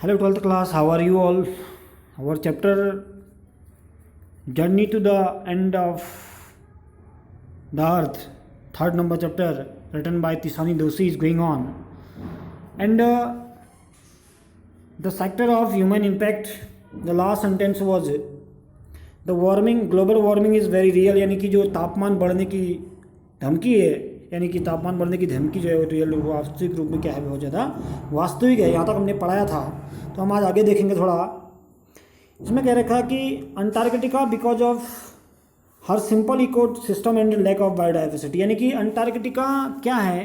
Hello 12th class, how are you all? Our chapter Journey to the End of the Earth, third number chapter, written by Tisani Doshi, is going on. And the sector of human impact, the last sentence was the warming, global warming is very real, यानी कि जो तापमान बढ़ने की धमकी है, यानी कि तापमान बढ़ने की धमकी जो है वो रियल वास्तविक रूप में क्या है, बहुत ज़्यादा वास्तविक है। यहाँ तक हमने पढ़ाया था, तो हम आज आगे देखेंगे थोड़ा। इसमें कह रखा कि Antarctica because of her simple ecosystem and lack of biodiversity, यानी कि अंटार्कटिका क्या है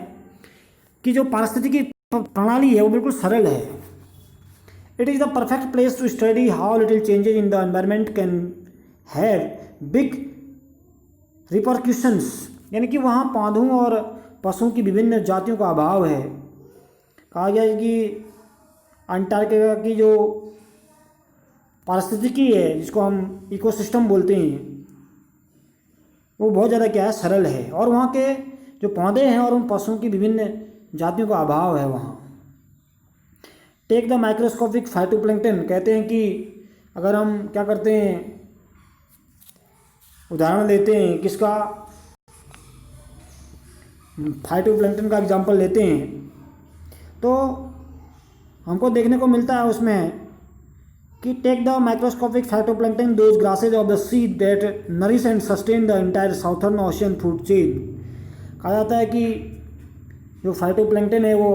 कि जो पारिस्थितिकी प्रणाली है वो बिल्कुल सरल है। It is the perfect place to study how little changes in the environment can have big repercussions, यानी कि वहाँ पौधों और पशुओं की विभिन्न जातियों का अभाव है। कहा गया है कि अंटार्कटिका की जो पारिस्थितिकी है, जिसको हम इकोसिस्टम बोलते हैं, वो बहुत ज़्यादा क्या है, सरल है। और वहाँ के जो पौधे हैं और उन पशुओं की विभिन्न जातियों का अभाव है वहाँ। टेक द माइक्रोस्कोपिक फाइटोप्लैंक्टन, कहते हैं कि अगर हम क्या करते हैं, उदाहरण लेते हैं किसका, फाइटोप्लैंक्टन का एग्जांपल लेते हैं, तो हमको देखने को मिलता है उसमें कि take the microscopic phytoplankton those grasses of the sea that nourish and sustain the entire southern ocean food chain. कहा जाता है कि जो फाइटोप्लैंक्टन है वो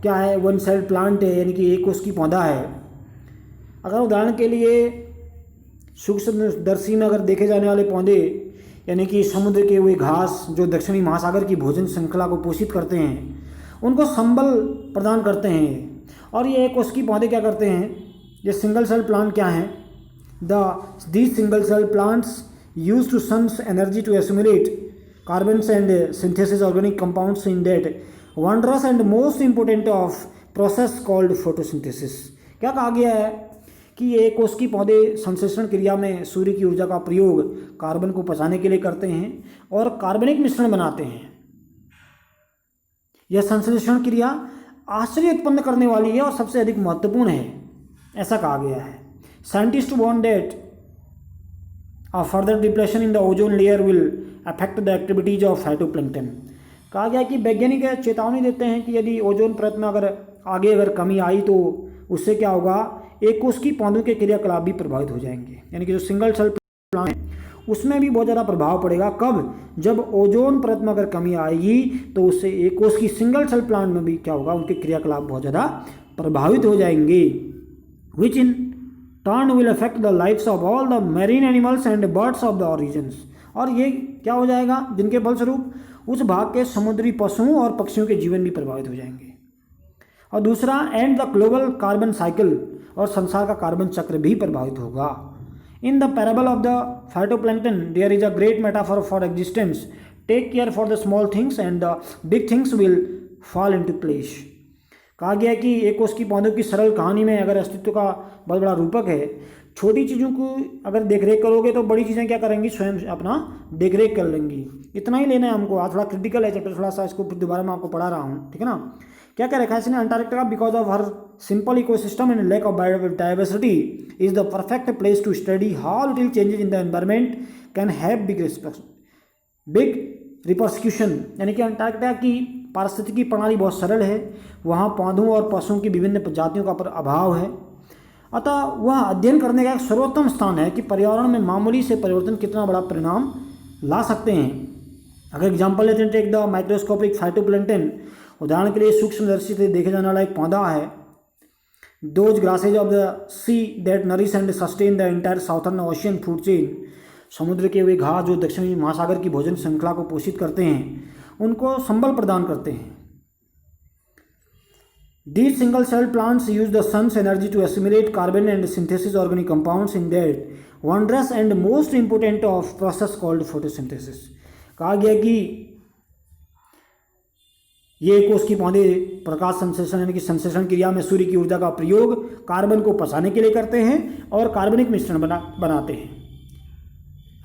क्या है, वन सेल प्लांट है, यानी कि एक कोशिकीय पौधा है। अगर उदाहरण के लिए सूक्ष्मदर्शी में अगर देखे जाने वाले पौधे, यानी कि समुद्र के हुए घास जो दक्षिणी महासागर की भोजन श्रृंखला को पोषित करते हैं, उनको संबल प्रदान करते हैं। और ये एक कोशिकीय पौधे क्या करते हैं, ये सिंगल सेल प्लांट क्या हैं, these single cell plants use to sun's energy to assimilate carbon and synthesis organic compounds in that wondrous and most important of process called photosynthesis. क्या कहा गया है कि ये कोशिकीय पौधे संश्लेषण क्रिया में सूर्य की ऊर्जा का प्रयोग कार्बन को पचाने के लिए करते हैं और कार्बनिक मिश्रण बनाते हैं। यह संश्लेषण क्रिया आश्चर्य उत्पन्न करने वाली है और सबसे अधिक महत्वपूर्ण है, ऐसा कहा गया है। Scientist warn that a further depression in the ozone layer will affect the activities of phytoplankton. कहा गया कि वैज्ञानिक चेतावनी देते हैं कि यदि ओजोन परत में अगर कमी आई तो उससे क्या होगा, एक कोशिकीय पौधों के क्रियाकलाप भी प्रभावित हो जाएंगे, यानी कि जो सिंगल सेल प्लांट है उसमें भी बहुत ज़्यादा प्रभाव पड़ेगा। कब, जब ओजोन परत में अगर कमी आएगी तो उससे एक कोशिकीय सिंगल सेल प्लांट में भी क्या होगा, उनके क्रियाकलाप बहुत ज़्यादा प्रभावित हो जाएंगे, which in turn will affect the lifes of all the marine animals and birds of the origins. और ये क्या हो जाएगा, जिनके फलस्वरूप उस भाग के समुद्री पशुओं और पक्षियों के जीवन भी प्रभावित हो जाएंगे। और दूसरा, and the global carbon cycle, और संसार का कार्बन चक्र भी प्रभावित होगा। In the parable of the phytoplankton there is a great metaphor for existence, take care for the small things and the big things will fall into place. कहा गया है कि एक कोशिकीय पौधों की सरल कहानी में अगर अस्तित्व का बहुत बड़ा रूपक है, छोटी चीज़ों को अगर देखरेख करोगे तो बड़ी चीज़ें क्या करेंगी, स्वयं अपना देखरेख कर लेंगी। इतना ही लेना है हमको। आज थोड़ा क्रिटिकल है चैप्टर, थोड़ा सा इसको फिर दोबारा मैं आपको पढ़ा रहा हूँ, ठीक है ना। क्या क्या रखा है इसने, Antarctica because of her simple ecosystem and lack of biodiversity is the perfect place to study how little changes in the environment can have big repercussion, यानी कि अंटार्कटिका की पारिस्थितिकी प्रणाली बहुत सरल है, वहाँ पौधों और पशुओं की विभिन्न जातियों का अभाव है, अतः वह अध्ययन करने का एक सर्वोत्तम स्थान है कि पर्यावरण में मामूली से परिवर्तन कितना बड़ा परिणाम ला सकते हैं। अगर एग्जाम्पल लेते हैं, टेक द माइक्रोस्कोपिक फाइटोप्लैंक्टन, उदाहरण के लिए सूक्ष्मदर्शी से देखे जाने वाला एक पौधा है, those grasses of the sea that nourish and sustain the entire southern ocean food chain, समुद्र के वे घास जो दक्षिणी महासागर की भोजन श्रृंखला को पोषित करते हैं, उनको संबल प्रदान करते हैं। These single cell plants use the sun's energy to assimilate carbon and synthesis organic compounds in that wondrous and most important of process called photosynthesis। कहा गया कि ये कोशिकीय पौधे प्रकाश संश्लेषण यानी कि संश्लेषण क्रिया में सूर्य की ऊर्जा का प्रयोग कार्बन को पचाने के लिए करते हैं और कार्बनिक मिश्रण बनाते हैं।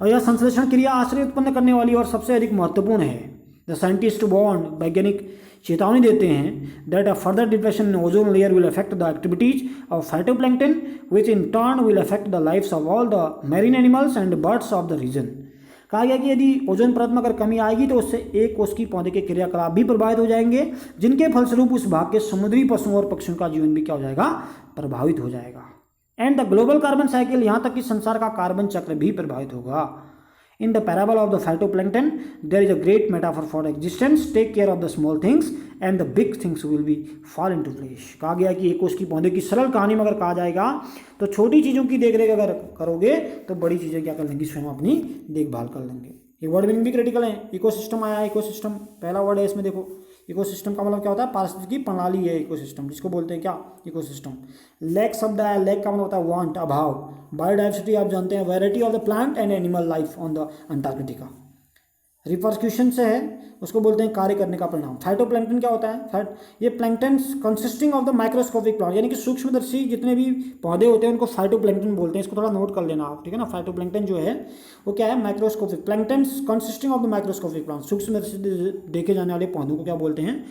और यह संश्लेषण क्रिया आश्चर्य उत्पन्न करने वाली और सबसे अधिक महत्वपूर्ण है। द साइंटिस्ट वार्न, वैज्ञानिक चेतावनी देते हैं that a further depression in ozone layer will affect the activities of phytoplankton which in turn will affect the lifes of all the marine animals and birds of the region. कहा गया कि यदि ozone परत में अगर कमी आएगी तो उससे एक कोष की पौधे के क्रियाकलाप भी प्रभावित हो जाएंगे, जिनके फलस्वरूप उस भाग के समुद्री पशुओं और पक्षियों का जीवन भी क्या हो जाएगा, प्रभावित हो जाएगा। And the global carbon cycle, यहाँ तक कि संसार का कार्बन चक्र भी प्रभावित होगा। In the parable of the phytoplankton, there is a great metaphor for existence. Take care of the small things and the big things will be fall into place. कहा गया कि एक कोष की पौधे की सरल कहानी में अगर कहा जाएगा तो छोटी चीज़ों की देखरेख अगर करोगे तो बड़ी चीज़ें क्या कर लेंगी, स्वयं अपनी देखभाल कर लेंगे। ये वर्ड मीनिंग भी क्रिटिकल है। इकोसिस्टम आया, इकोसिस्टम पहला वर्ड है इसमें, देखो इकोसिस्टम का मतलब क्या होता है, पारिस्थितिकी प्रणाली है इकोसिस्टम, जिसको बोलते हैं क्या, इकोसिस्टम। लैक शब्द आया, लैक का मतलब होता है वांट, अभाव। बायोडाइवर्सिटी आप जानते हैं, variety of the plant and animal life on the Antarctica. Repercussion से है, उसको बोलते हैं कार्य करने का परिणाम। फाइटोप्लैंक्टन क्या होता है, ये plankton consisting of the microscopic plant, यानी कि सूक्ष्मदर्शी जितने भी पौधे होते हैं उनको फाइटोप्लैंक्टन बोलते हैं। इसको थोड़ा नोट कर लेना आप, ठीक है ना। फाइटोप्लैंक्टन जो है वो क्या है, microscopic. Plankton consisting of the microscopic plant, सूक्ष्मदर्शी देखे जाने वाले पौधों को क्या बोलते हैं,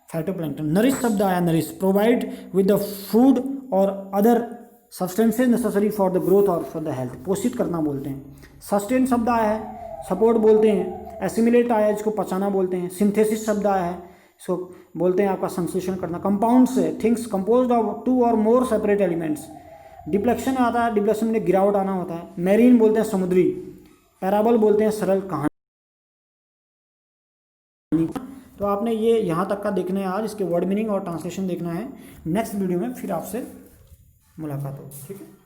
फाइटोप्लैंक्टन। नरिश शब्द आया, nourish provide with the food और other substances necessary for the growth और फॉर द हेल्थ, पोषित करना बोलते हैं। सस्टेन शब्द आया है, सपोर्ट बोलते हैं। एसिमिलेट आया है, इसको पचाना बोलते हैं। सिंथेसिस शब्द आया है, इसको बोलते हैं आपका संश्लेषण करना। कंपाउंड्स है, थिंग्स कंपोज्ड ऑफ 2 और मोर सेपरेट एलिमेंट्स। डिप्लेक्शन आता है, डिप्लेक्शन में गिरावट आना होता है। मैरीन बोलते हैं समुद्री। पैराबल बोलते हैं सरल कहानी। तो आपने ये यहाँ तक का देखना है आज, इसके वर्ड मीनिंग और ट्रांसलेशन देखना है। नेक्स्ट वीडियो में फिर आपसे मुलाकात होगी, ठीक है।